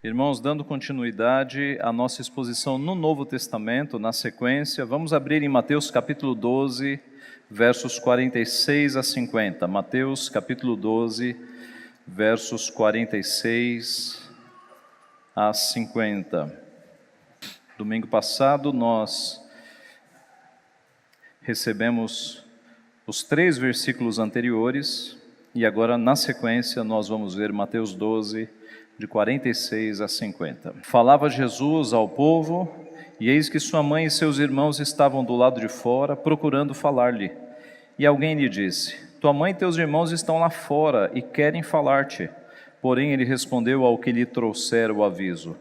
Irmãos, dando continuidade à nossa exposição no Novo Testamento, na sequência, vamos abrir em Mateus capítulo 12, versos 46 a 50. Mateus capítulo 12, versos 46 a 50. Domingo passado nós recebemos os 3 versículos anteriores e agora na sequência nós vamos ver Mateus 12, de 46 a 50. Falava Jesus ao povo, e eis que sua mãe e seus irmãos estavam do lado de fora, procurando falar-lhe. E alguém lhe disse: tua mãe e teus irmãos estão lá fora e querem falar-te. Porém ele respondeu ao que lhe trouxera o aviso: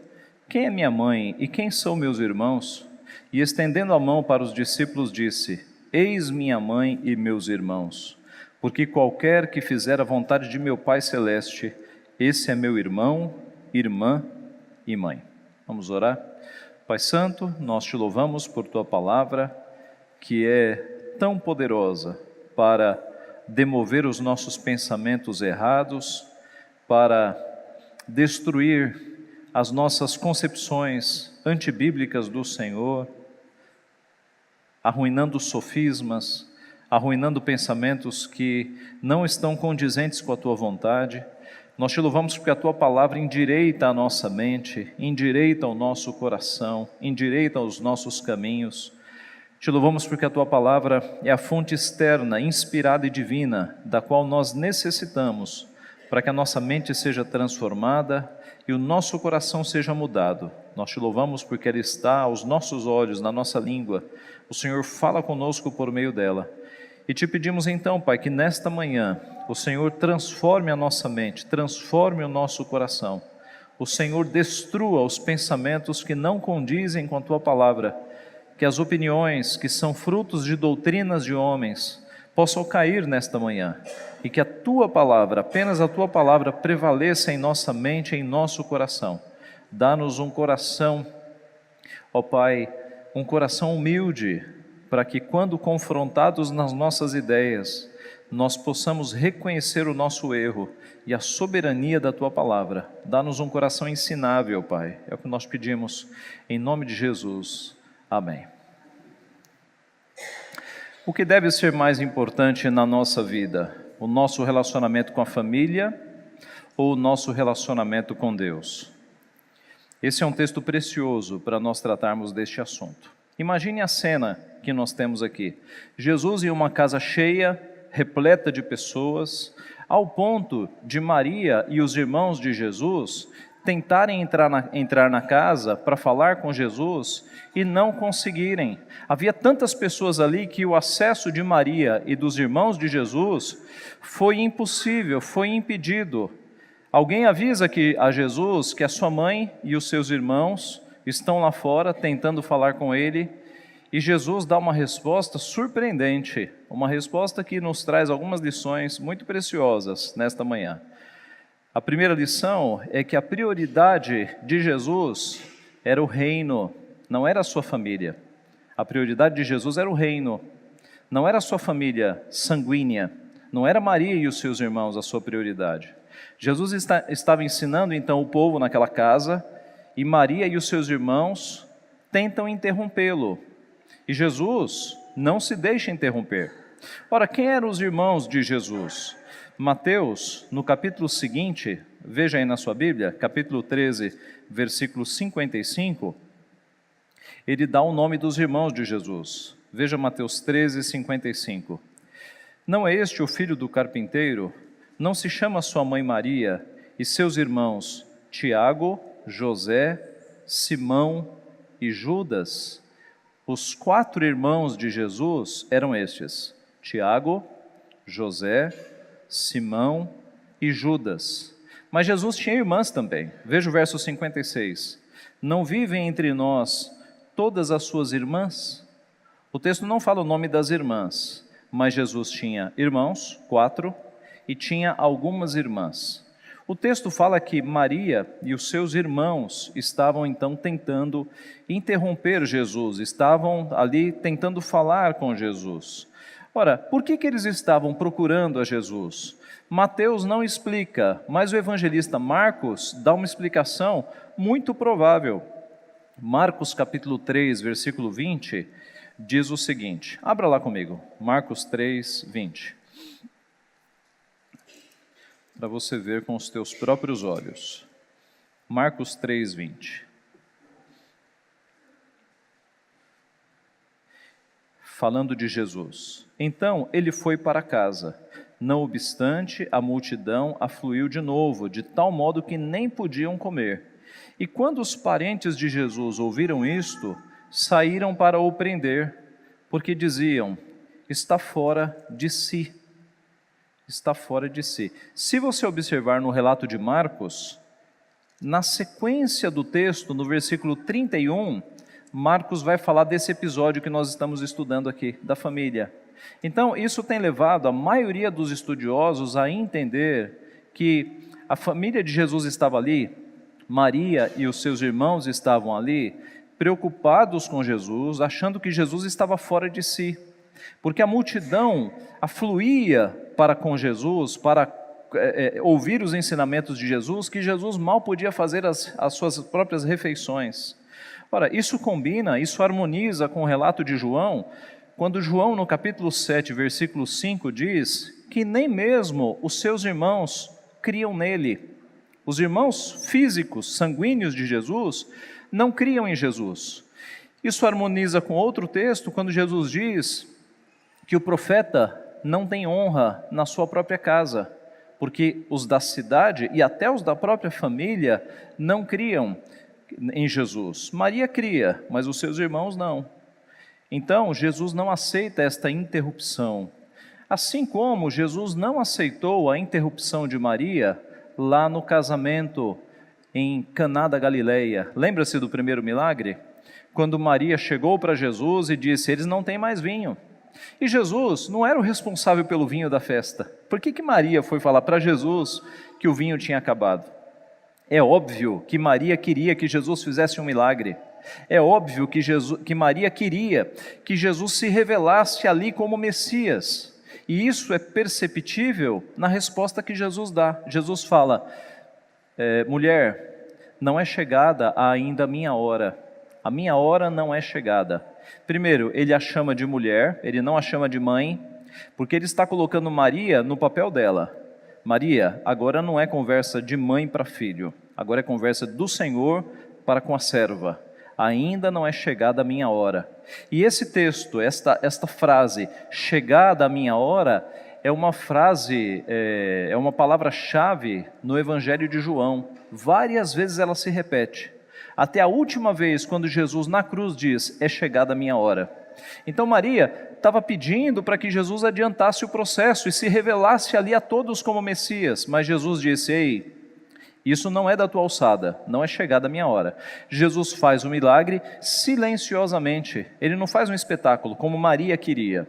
quem é minha mãe e quem são meus irmãos? E estendendo a mão para os discípulos disse: eis minha mãe e meus irmãos. Porque qualquer que fizer a vontade de meu Pai Celeste, esse é meu irmão, irmã e mãe. Vamos orar? Pai Santo, nós te louvamos por tua palavra, que é tão poderosa para demover os nossos pensamentos errados, para destruir as nossas concepções antibíblicas do Senhor, arruinando sofismas, arruinando pensamentos que não estão condizentes com a tua vontade. Nós te louvamos porque a tua palavra endireita a nossa mente, endireita o nosso coração, endireita os nossos caminhos. Te louvamos porque a tua palavra é a fonte externa, inspirada e divina, da qual nós necessitamos para que a nossa mente seja transformada e o nosso coração seja mudado. Nós te louvamos porque ela está aos nossos olhos, na nossa língua. O Senhor fala conosco por meio dela. E te pedimos então, Pai, que nesta manhã o Senhor transforme a nossa mente, transforme o nosso coração. O Senhor destrua os pensamentos que não condizem com a Tua palavra, que as opiniões que são frutos de doutrinas de homens possam cair nesta manhã e que a Tua palavra, apenas a Tua palavra prevaleça em nossa mente, em nosso coração. Dá-nos um coração, ó Pai, um coração humilde, para que quando confrontados nas nossas ideias, nós possamos reconhecer o nosso erro e a soberania da Tua palavra. Dá-nos um coração ensinável, Pai. É o que nós pedimos, em nome de Jesus. Amém. O que deve ser mais importante na nossa vida? O nosso relacionamento com a família ou o nosso relacionamento com Deus? Esse é um texto precioso para nós tratarmos deste assunto. Imagine a cena que nós temos aqui. Jesus em uma casa cheia, repleta de pessoas, ao ponto de Maria e os irmãos de Jesus tentarem entrar na casa para falar com Jesus e não conseguirem. Havia tantas pessoas ali que o acesso de Maria e dos irmãos de Jesus foi impossível, foi impedido. Alguém avisa a Jesus que a sua mãe e os seus irmãos estão lá fora tentando falar com ele, e Jesus dá uma resposta surpreendente, uma resposta que nos traz algumas lições muito preciosas nesta manhã. A primeira lição é que a prioridade de Jesus era o reino, não era a sua família. A prioridade de Jesus era o reino, não era a sua família sanguínea, não era Maria e os seus irmãos a sua prioridade. Jesus estava ensinando então o povo naquela casa, e Maria e os seus irmãos tentam interrompê-lo. E Jesus não se deixa interromper. Ora, quem eram os irmãos de Jesus? Mateus, no capítulo seguinte, veja aí na sua Bíblia, capítulo 13, versículo 55, ele dá o nome dos irmãos de Jesus. Veja Mateus 13, 55. Não é este o filho do carpinteiro? Não se chama sua mãe Maria e seus irmãos Tiago, José, Simão e Judas? Os 4 irmãos de Jesus eram estes: Tiago, José, Simão e Judas. Mas Jesus tinha irmãs também. Veja o verso 56. Não vivem entre nós todas as suas irmãs? O texto não fala o nome das irmãs, mas Jesus tinha irmãos, 4, e tinha algumas irmãs. O texto fala que Maria e os seus irmãos estavam então tentando interromper Jesus, estavam ali tentando falar com Jesus. Ora, por que eles estavam procurando a Jesus? Mateus não explica, mas o evangelista Marcos dá uma explicação muito provável. Marcos capítulo 3, versículo 20, diz o seguinte, abra lá comigo, Marcos 3, 20. Para você ver com os teus próprios olhos. Marcos 3, 20. Falando de Jesus. Então ele foi para casa. Não obstante, a multidão afluiu de novo, de tal modo que nem podiam comer. E quando os parentes de Jesus ouviram isto, saíram para o prender, porque diziam, está fora de si. Está fora de si. Se você observar no relato de Marcos, na sequência do texto, no versículo 31, Marcos vai falar desse episódio que nós estamos estudando aqui, da família. Então, isso tem levado a maioria dos estudiosos a entender que a família de Jesus estava ali, Maria e os seus irmãos estavam ali, preocupados com Jesus, achando que Jesus estava fora de si, porque a multidão afluía para com Jesus, para ouvir os ensinamentos de Jesus, que Jesus mal podia fazer as suas próprias refeições. Ora, isso combina, isso harmoniza com o relato de João, quando João, no capítulo 7, versículo 5, diz que nem mesmo os seus irmãos criam nele. Os irmãos físicos, sanguíneos de Jesus, não criam em Jesus. Isso harmoniza com outro texto, quando Jesus diz que o profeta não tem honra na sua própria casa, porque os da cidade e até os da própria família não criam em Jesus. Maria cria, mas os seus irmãos não. Então, Jesus não aceita esta interrupção. Assim como Jesus não aceitou a interrupção de Maria lá no casamento em Caná da Galileia. Lembra-se do primeiro milagre? Quando Maria chegou para Jesus e disse, eles não têm mais vinho. E Jesus não era o responsável pelo vinho da festa. Por que Maria foi falar para Jesus que o vinho tinha acabado? É óbvio que Maria queria que Jesus fizesse um milagre. É óbvio que Maria queria que Jesus se revelasse ali como Messias. E isso é perceptível na resposta que Jesus dá. Jesus fala, mulher, não é chegada ainda a minha hora. A minha hora não é chegada. Primeiro, ele a chama de mulher, ele não a chama de mãe, porque ele está colocando Maria no papel dela. Maria, agora não é conversa de mãe para filho, agora é conversa do Senhor para com a serva. Ainda não é chegada a minha hora. E esse texto, esta frase, chegada a minha hora, é uma frase, é uma palavra-chave no Evangelho de João. Várias vezes ela se repete. Até a última vez, quando Jesus na cruz diz, é chegada a minha hora. Então Maria estava pedindo para que Jesus adiantasse o processo e se revelasse ali a todos como Messias, mas Jesus disse, ei, isso não é da tua alçada, não é chegada a minha hora. Jesus faz o milagre silenciosamente, ele não faz um espetáculo como Maria queria.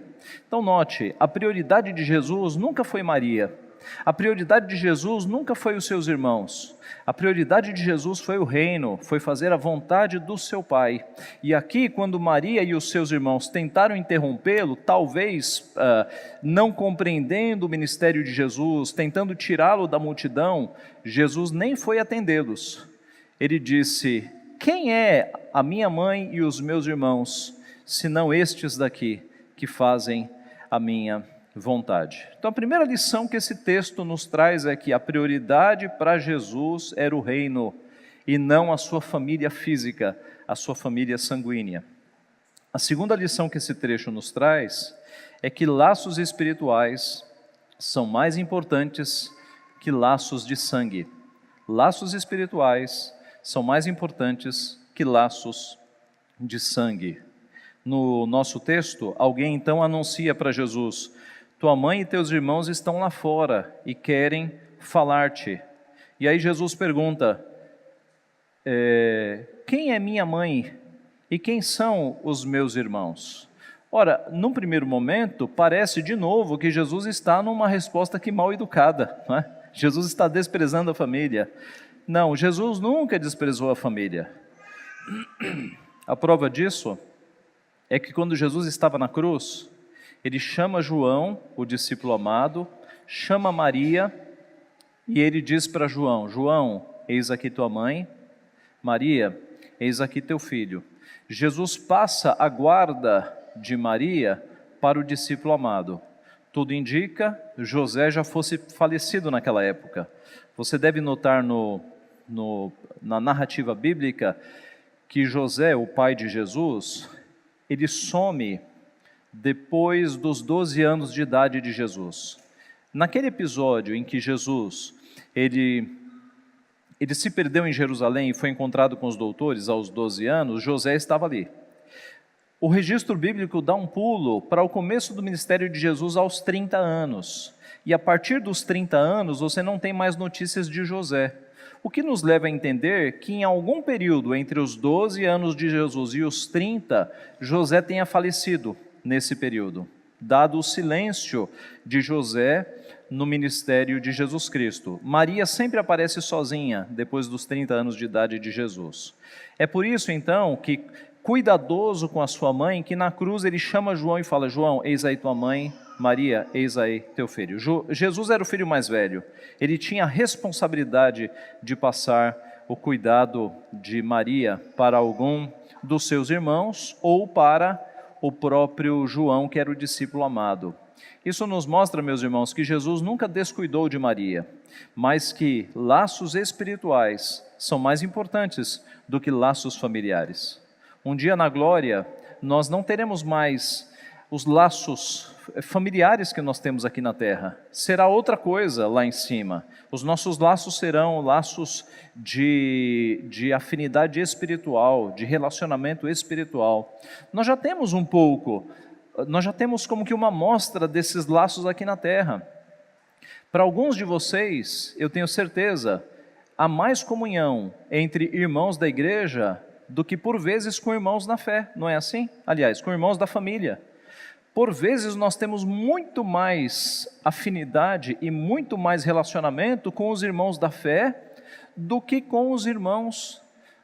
Então note, a prioridade de Jesus nunca foi Maria, a prioridade de Jesus nunca foi os seus irmãos, a prioridade de Jesus foi o reino, foi fazer a vontade do seu Pai. E aqui, quando Maria e os seus irmãos tentaram interrompê-lo, talvez não compreendendo o ministério de Jesus, tentando tirá-lo da multidão, Jesus nem foi atendê-los. Ele disse, quem é a minha mãe e os meus irmãos, senão estes daqui que fazem a minha vontade? Então a primeira lição que esse texto nos traz é que a prioridade para Jesus era o reino e não a sua família física, a sua família sanguínea. A segunda lição que esse trecho nos traz é que laços espirituais são mais importantes que laços de sangue. Laços espirituais são mais importantes que laços de sangue. No nosso texto, alguém então anuncia para Jesus, tua mãe e teus irmãos estão lá fora e querem falar-te. E aí Jesus pergunta, quem é minha mãe e quem são os meus irmãos? Ora, num primeiro momento, parece de novo que Jesus está numa resposta que mal educada, não é? Jesus está desprezando a família. Não, Jesus nunca desprezou a família. A prova disso é que quando Jesus estava na cruz, Ele chama João, o discípulo amado, chama Maria, e ele diz para João: João, eis aqui tua mãe, Maria, eis aqui teu filho. Jesus passa a guarda de Maria para o discípulo amado. Tudo indica, José já fosse falecido naquela época. Você deve notar na narrativa bíblica que José, o pai de Jesus, ele some depois dos 12 anos de idade de Jesus. Naquele episódio em que Jesus, ele se perdeu em Jerusalém e foi encontrado com os doutores aos 12 anos, José estava ali. O registro bíblico dá um pulo para o começo do ministério de Jesus aos 30 anos. E a partir dos 30 anos, você não tem mais notícias de José. O que nos leva a entender que em algum período entre os 12 anos de Jesus e os 30, José tenha falecido nesse período, dado o silêncio de José no ministério de Jesus Cristo. Maria sempre aparece sozinha depois dos 30 anos de idade de Jesus. É por isso, então, que, cuidadoso com a sua mãe, que na cruz ele chama João e fala: João, eis aí tua mãe, Maria, eis aí teu filho. Jesus era o filho mais velho, ele tinha a responsabilidade de passar o cuidado de Maria para algum dos seus irmãos ou para o próprio João, que era o discípulo amado. Isso nos mostra, meus irmãos, que Jesus nunca descuidou de Maria, mas que laços espirituais são mais importantes do que laços familiares. Um dia na glória, nós não teremos mais os laços familiares que nós temos aqui na terra. Será outra coisa lá em cima. Os nossos laços serão laços de afinidade espiritual, de relacionamento espiritual. Nós já temos um pouco, nós já temos como que uma amostra desses laços aqui na terra. Para alguns de vocês, eu tenho certeza, há mais comunhão entre irmãos da igreja do que por vezes com irmãos na fé, não é assim? Aliás, com irmãos da família. Por vezes nós temos muito mais afinidade e muito mais relacionamento com os irmãos da fé do que com os irmãos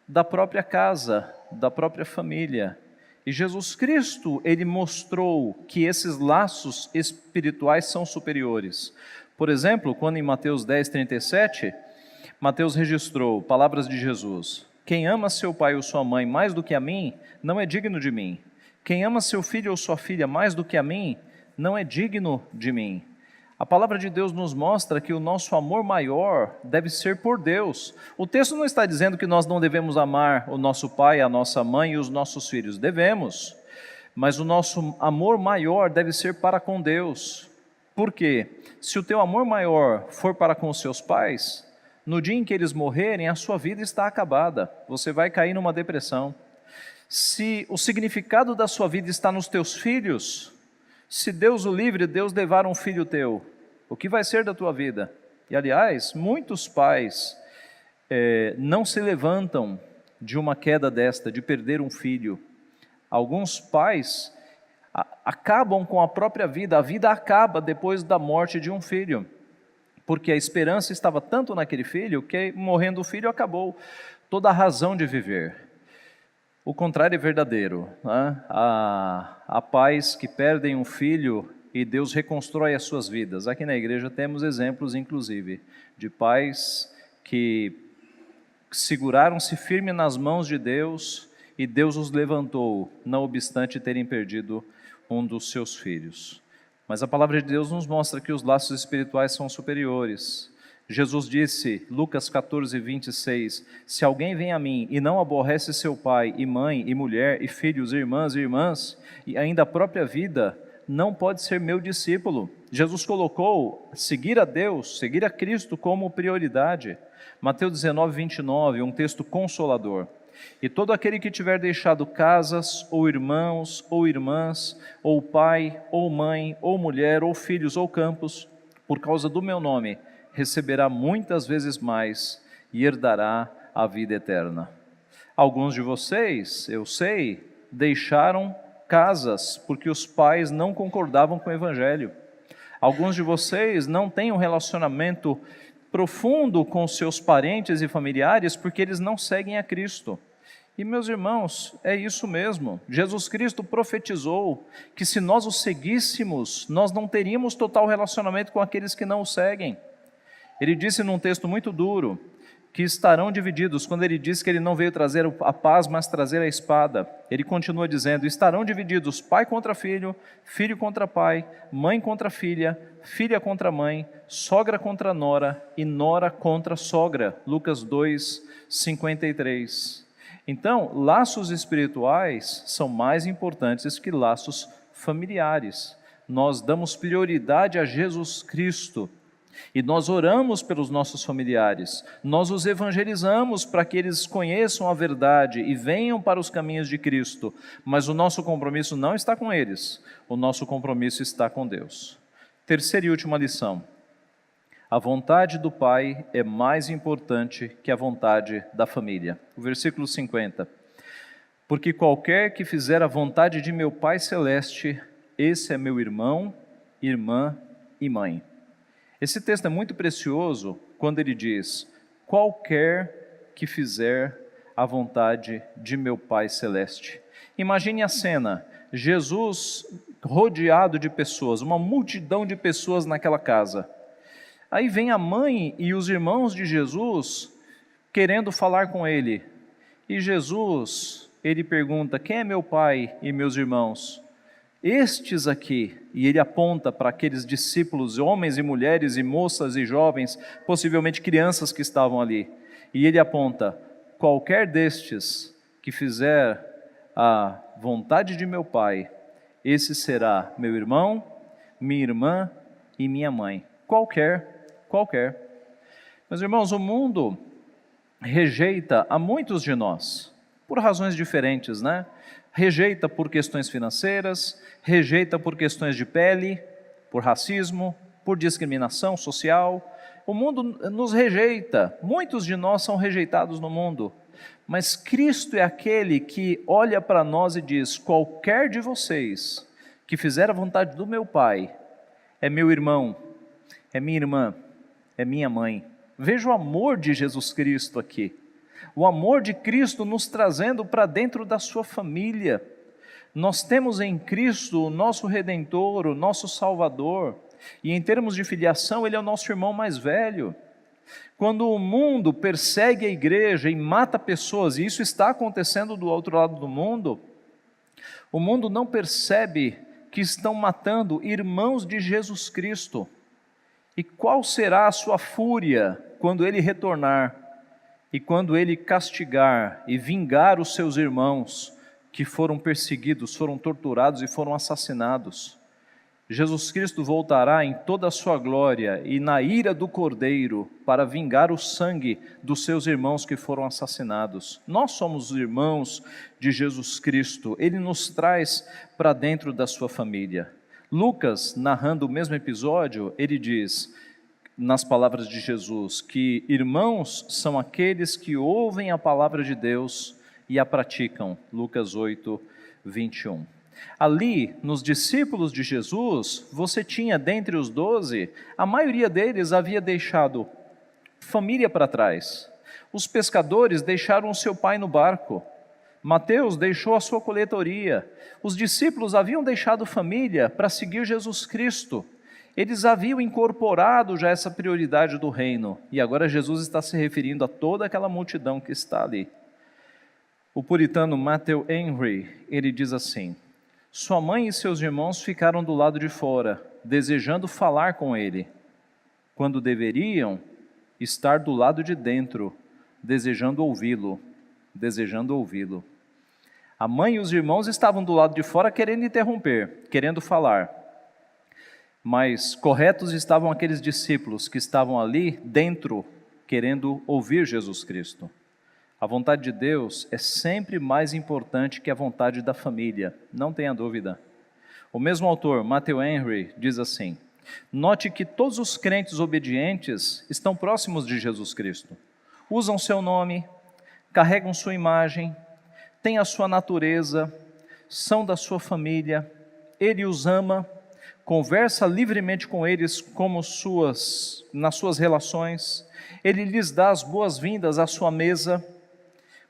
da própria casa, da própria família. E Jesus Cristo, ele mostrou que esses laços espirituais são superiores. Por exemplo, quando em Mateus 10:37, Mateus registrou palavras de Jesus: quem ama seu pai ou sua mãe mais do que a mim, não é digno de mim. Quem ama seu filho ou sua filha mais do que a mim, não é digno de mim. A palavra de Deus nos mostra que o nosso amor maior deve ser por Deus. O texto não está dizendo que nós não devemos amar o nosso pai, a nossa mãe e os nossos filhos. Devemos, mas o nosso amor maior deve ser para com Deus. Por quê? Se o teu amor maior for para com os seus pais, no dia em que eles morrerem, a sua vida está acabada. Você vai cair numa depressão. Se o significado da sua vida está nos teus filhos, se Deus o livre, Deus levar um filho teu, o que vai ser da tua vida? E aliás, muitos pais não se levantam de uma queda desta, de perder um filho. Alguns pais acabam com a própria vida, a vida acaba depois da morte de um filho, porque a esperança estava tanto naquele filho, que morrendo o filho acabou toda a razão de viver. O contrário é verdadeiro, né? Há pais que perdem um filho e Deus reconstrói as suas vidas. Aqui na igreja temos exemplos, inclusive, de pais que seguraram-se firme nas mãos de Deus e Deus os levantou, não obstante terem perdido um dos seus filhos. Mas a palavra de Deus nos mostra que os laços espirituais são superiores. Jesus disse, Lucas 14:26, se alguém vem a mim e não aborrece seu pai e mãe e mulher e filhos, irmãs e irmãs, e ainda a própria vida, não pode ser meu discípulo. Jesus colocou seguir a Deus, seguir a Cristo como prioridade. Mateus 19:29, um texto consolador. E todo aquele que tiver deixado casas, ou irmãos, ou irmãs, ou pai, ou mãe, ou mulher, ou filhos, ou campos, por causa do meu nome, receberá muitas vezes mais e herdará a vida eterna. Alguns de vocês, eu sei, deixaram casas porque os pais não concordavam com o evangelho. Alguns de vocês não têm um relacionamento profundo com seus parentes e familiares porque eles não seguem a Cristo. E meus irmãos, é isso mesmo. Jesus Cristo profetizou que se nós o seguíssemos, nós não teríamos total relacionamento com aqueles que não o seguem. Ele disse num texto muito duro que estarão divididos, quando ele diz que ele não veio trazer a paz, mas trazer a espada. Ele continua dizendo: estarão divididos pai contra filho, filho contra pai, mãe contra filha, filha contra mãe, sogra contra nora e nora contra sogra. Lucas 2, 53. Então, laços espirituais são mais importantes que laços familiares. Nós damos prioridade a Jesus Cristo e nós oramos pelos nossos familiares, nós os evangelizamos para que eles conheçam a verdade e venham para os caminhos de Cristo, mas o nosso compromisso não está com eles, o nosso compromisso está com Deus. Terceira e última lição: a vontade do Pai é mais importante que a vontade da família. O versículo 50. Porque qualquer que fizer a vontade de meu Pai Celeste, esse é meu irmão, irmã e mãe. Esse texto é muito precioso quando ele diz: qualquer que fizer a vontade de meu Pai Celeste. Imagine a cena, Jesus rodeado de pessoas, uma multidão de pessoas naquela casa. Aí vem a mãe e os irmãos de Jesus querendo falar com ele. E Jesus, ele pergunta: quem é meu pai e meus irmãos? Estes aqui. E ele aponta para aqueles discípulos, homens e mulheres e moças e jovens, possivelmente crianças que estavam ali. E ele aponta: qualquer destes que fizer a vontade de meu Pai, esse será meu irmão, minha irmã e minha mãe. Qualquer. Meus irmãos, o mundo rejeita a muitos de nós, por razões diferentes, né? Rejeita por questões financeiras, rejeita por questões de pele, por racismo, por discriminação social. O mundo nos rejeita, muitos de nós são rejeitados no mundo, mas Cristo é aquele que olha para nós e diz: qualquer de vocês que fizer a vontade do meu Pai, é meu irmão, é minha irmã, é minha mãe. Veja o amor de Jesus Cristo aqui. O amor de Cristo nos trazendo para dentro da sua família. Nós temos em Cristo o nosso Redentor, o nosso Salvador, e em termos de filiação, Ele é o nosso irmão mais velho. Quando o mundo persegue a igreja e mata pessoas, e isso está acontecendo do outro lado do mundo, o mundo não percebe que estão matando irmãos de Jesus Cristo. E qual será a sua fúria quando Ele retornar? E quando Ele castigar e vingar os seus irmãos que foram perseguidos, foram torturados e foram assassinados. Jesus Cristo voltará em toda a sua glória e na ira do Cordeiro para vingar o sangue dos seus irmãos que foram assassinados. Nós somos irmãos de Jesus Cristo, Ele nos traz para dentro da sua família. Lucas, narrando o mesmo episódio, ele diz, nas palavras de Jesus, que irmãos são aqueles que ouvem a palavra de Deus e a praticam. Lucas 8, 21. Ali, nos discípulos de Jesus, você tinha dentre os 12, a maioria deles havia deixado família para trás. Os pescadores deixaram o seu pai no barco. Mateus deixou a sua coletoria. Os discípulos haviam deixado família para seguir Jesus Cristo. Eles haviam incorporado já essa prioridade do reino. E agora Jesus está se referindo a toda aquela multidão que está ali. O puritano Matthew Henry, ele diz assim: sua mãe e seus irmãos ficaram do lado de fora, desejando falar com ele, quando deveriam estar do lado de dentro, desejando ouvi-lo. A mãe e os irmãos estavam do lado de fora querendo interromper, querendo falar. Mas corretos estavam aqueles discípulos que estavam ali dentro, querendo ouvir Jesus Cristo. A vontade de Deus é sempre mais importante que a vontade da família, não tenha dúvida. O mesmo autor, Matthew Henry, diz assim: note que todos os crentes obedientes estão próximos de Jesus Cristo. Usam seu nome, carregam sua imagem, têm a sua natureza, são da sua família, Ele os ama, conversa livremente com eles como nas suas relações, Ele lhes dá as boas-vindas à sua mesa,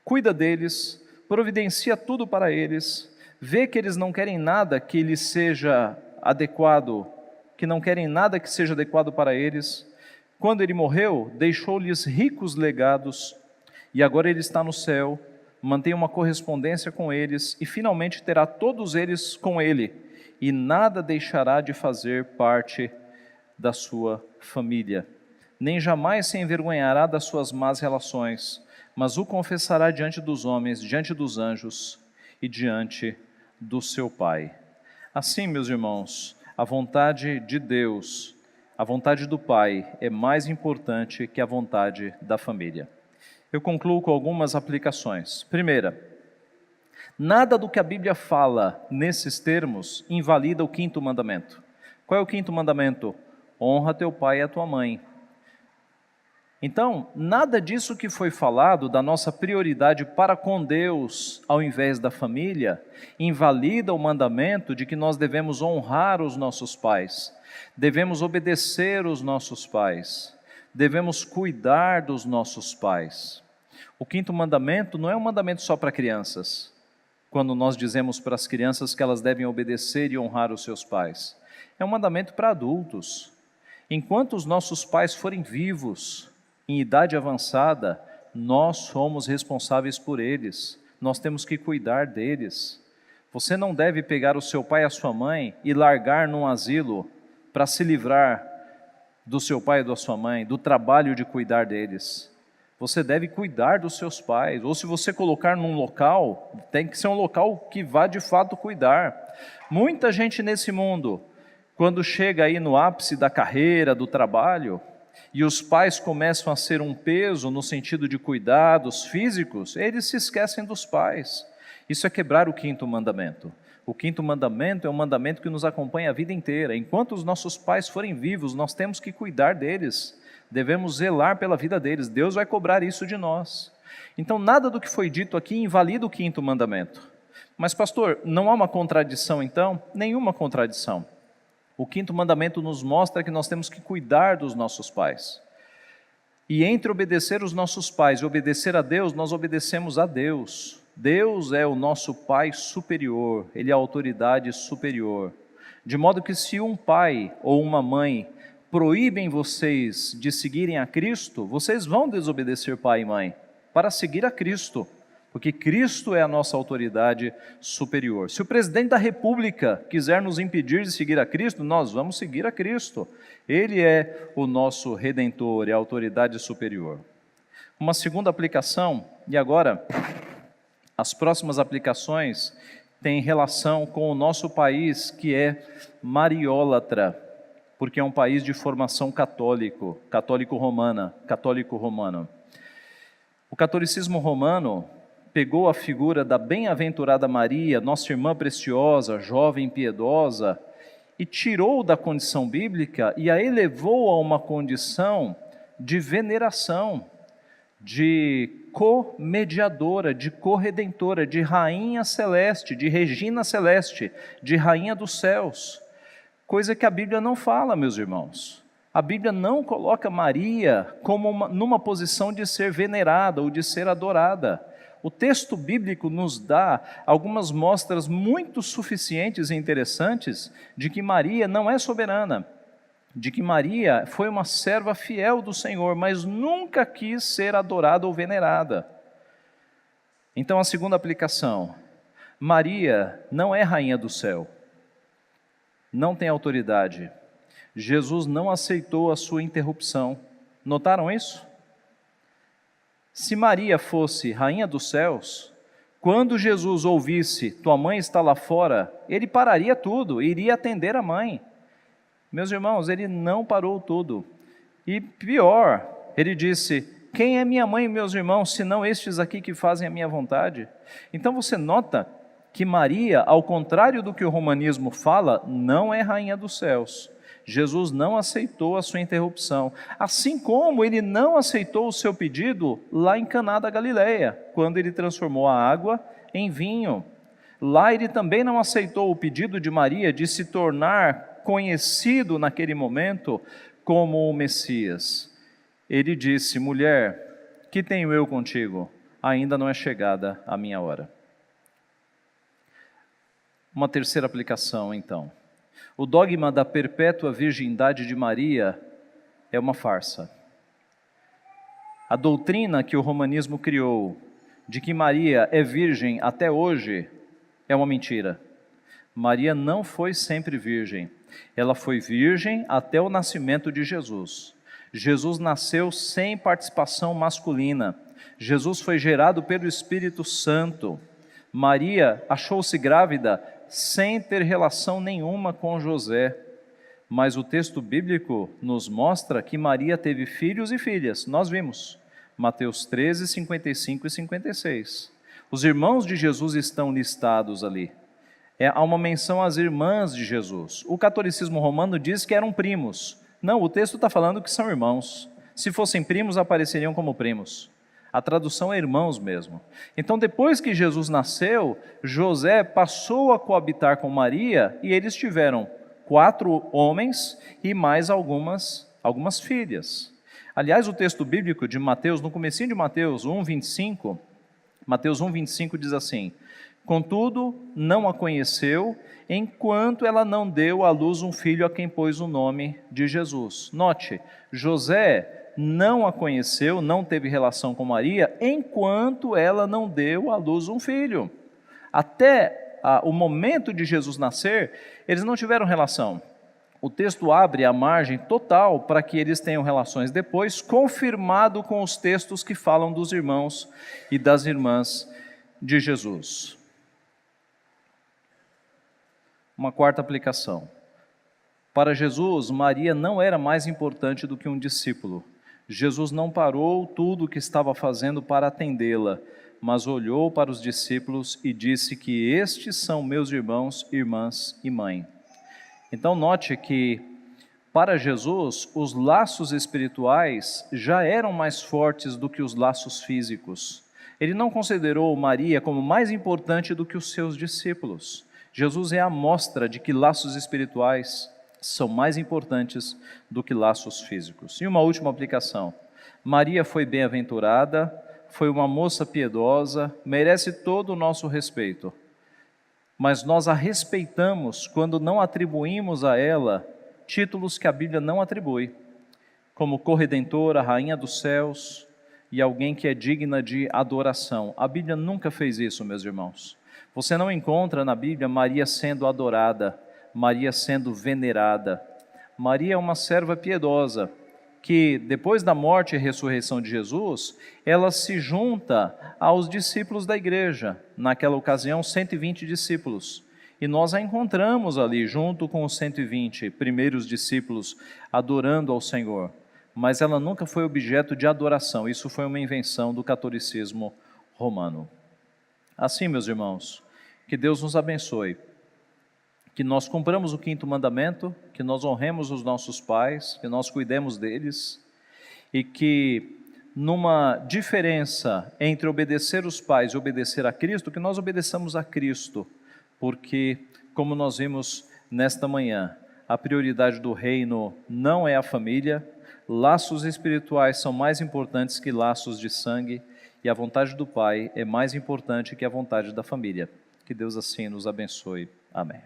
cuida deles, providencia tudo para eles, vê que eles não querem nada que lhes seja adequado, que não querem nada que seja adequado para eles. Quando ele morreu, deixou-lhes ricos legados, e agora ele está no céu, mantém uma correspondência com eles, e finalmente terá todos eles com ele, e nada deixará de fazer parte da sua família. Nem jamais se envergonhará das suas más relações, mas o confessará diante dos homens, diante dos anjos e diante do seu Pai. Assim, meus irmãos, a vontade de Deus, a vontade do Pai é mais importante que a vontade da família. Eu concluo com algumas aplicações. Primeira, nada do que a Bíblia fala nesses termos invalida o quinto mandamento. Qual é o quinto mandamento? Honra teu pai e a tua mãe. Então, nada disso que foi falado, da nossa prioridade para com Deus, ao invés da família, invalida o mandamento de que nós devemos honrar os nossos pais, devemos obedecer os nossos pais, devemos cuidar dos nossos pais. O quinto mandamento não é um mandamento só para crianças, quando nós dizemos para as crianças que elas devem obedecer e honrar os seus pais. É um mandamento para adultos. Enquanto os nossos pais forem vivos, em idade avançada, nós somos responsáveis por eles, nós temos que cuidar deles. Você não deve pegar o seu pai e a sua mãe e largar num asilo para se livrar do seu pai e da sua mãe, do trabalho de cuidar deles. Você deve cuidar dos seus pais, ou se você colocar num local, tem que ser um local que vá de fato cuidar. Muita gente nesse mundo, quando chega aí no ápice da carreira, do trabalho, e os pais começam a ser um peso no sentido de cuidados físicos, eles se esquecem dos pais. Isso é quebrar o quinto mandamento. O quinto mandamento é um mandamento que nos acompanha a vida inteira. Enquanto os nossos pais forem vivos, nós temos que cuidar deles, devemos zelar pela vida deles. Deus vai cobrar isso de nós. Então, nada do que foi dito aqui invalida o quinto mandamento. Mas, pastor, não há uma contradição então? Nenhuma contradição. O quinto mandamento nos mostra que nós temos que cuidar dos nossos pais. E entre obedecer os nossos pais e obedecer a Deus, nós obedecemos a Deus. Deus é o nosso Pai superior, Ele é a autoridade superior. De modo que se um pai ou uma mãe proíbem vocês de seguirem a Cristo, vocês vão desobedecer pai e mãe para seguir a Cristo. Porque Cristo é a nossa autoridade superior. Se o presidente da República quiser nos impedir de seguir a Cristo, nós vamos seguir a Cristo. Ele é o nosso Redentor, é a autoridade superior. Uma segunda aplicação, e agora, as próximas aplicações têm relação com o nosso país, que é mariólatra, porque é um país de formação católico romano. O catolicismo romano pegou a figura da bem-aventurada Maria, nossa irmã preciosa, jovem piedosa, e tirou da condição bíblica e a elevou a uma condição de veneração, de co-mediadora, de corredentora, de rainha celeste, de regina celeste, de rainha dos céus, coisa que a Bíblia não fala, meus irmãos. A Bíblia não coloca Maria como numa posição de ser venerada ou de ser adorada. O texto bíblico nos dá algumas mostras muito suficientes e interessantes de que Maria não é soberana, de que Maria foi uma serva fiel do Senhor, mas nunca quis ser adorada ou venerada. Então, a segunda aplicação: Maria não é rainha do céu, não tem autoridade. Jesus não aceitou a sua interrupção. Notaram isso? Se Maria fosse rainha dos céus, quando Jesus ouvisse, tua mãe está lá fora, ele pararia tudo, iria atender a mãe. Meus irmãos, ele não parou tudo. E pior, ele disse, quem é minha mãe e meus irmãos, senão estes aqui que fazem a minha vontade? Então você nota que Maria, ao contrário do que o romanismo fala, não é rainha dos céus. Jesus não aceitou a sua interrupção, assim como ele não aceitou o seu pedido lá em Caná da Galileia, quando ele transformou a água em vinho. Lá ele também não aceitou o pedido de Maria de se tornar conhecido naquele momento como o Messias. Ele disse, mulher, que tenho eu contigo? ainda não é chegada a minha hora. Uma terceira aplicação, então. O dogma da perpétua virgindade de Maria é uma farsa. A doutrina que o romanismo criou, de que Maria é virgem até hoje, é uma mentira. Maria não foi sempre virgem. Ela foi virgem até o nascimento de Jesus. Jesus nasceu sem participação masculina. Jesus foi gerado pelo Espírito Santo. Maria achou-se grávida sem ter relação nenhuma com José. Mas o texto bíblico nos mostra que Maria teve filhos e filhas. Nós vimos. Mateus 13, 55 e 56. Os irmãos de Jesus estão listados ali. Há uma menção às irmãs de Jesus. O catolicismo romano diz que eram primos. Não, o texto está falando que são irmãos. Se fossem primos, apareceriam como primos. A tradução é irmãos mesmo. Então, depois que Jesus nasceu, José passou a coabitar com Maria e eles tiveram 4 homens e mais algumas filhas. Aliás, o texto bíblico de Mateus, no comecinho de Mateus 1:25, Mateus 1:25 diz assim: contudo, não a conheceu, enquanto ela não deu à luz um filho a quem pôs o nome de Jesus. Note, José não a conheceu, não teve relação com Maria, enquanto ela não deu à luz um filho. Até o momento de Jesus nascer, eles não tiveram relação. O texto abre a margem total para que eles tenham relações depois, confirmado com os textos que falam dos irmãos e das irmãs de Jesus. Uma quarta aplicação. Para Jesus, Maria não era mais importante do que um discípulo. Jesus não parou tudo o que estava fazendo para atendê-la, mas olhou para os discípulos e disse que estes são meus irmãos, irmãs e mãe. Então note que para Jesus os laços espirituais já eram mais fortes do que os laços físicos. Ele não considerou Maria como mais importante do que os seus discípulos. Jesus é a mostra de que laços espirituais são mais importantes do que laços físicos. E uma última aplicação. Maria foi bem-aventurada, foi uma moça piedosa, merece todo o nosso respeito. Mas nós a respeitamos quando não atribuímos a ela títulos que a Bíblia não atribui, como corredentora, rainha dos céus e alguém que é digna de adoração. A Bíblia nunca fez isso, meus irmãos. Você não encontra na Bíblia Maria sendo adorada, Maria sendo venerada. Maria é uma serva piedosa, que depois da morte e ressurreição de Jesus, ela se junta aos discípulos da igreja, naquela ocasião 120 discípulos, e nós a encontramos ali junto com os 120 primeiros discípulos adorando ao Senhor, mas ela nunca foi objeto de adoração, isso foi uma invenção do catolicismo romano. Assim, meus irmãos, que Deus nos abençoe, que nós cumpramos o 5º mandamento, que nós honremos os nossos pais, que nós cuidemos deles, e que numa diferença entre obedecer os pais e obedecer a Cristo, que nós obedeçamos a Cristo, porque, como nós vimos nesta manhã, a prioridade do reino não é a família, laços espirituais são mais importantes que laços de sangue, e a vontade do Pai é mais importante que a vontade da família. Que Deus assim nos abençoe. Amém.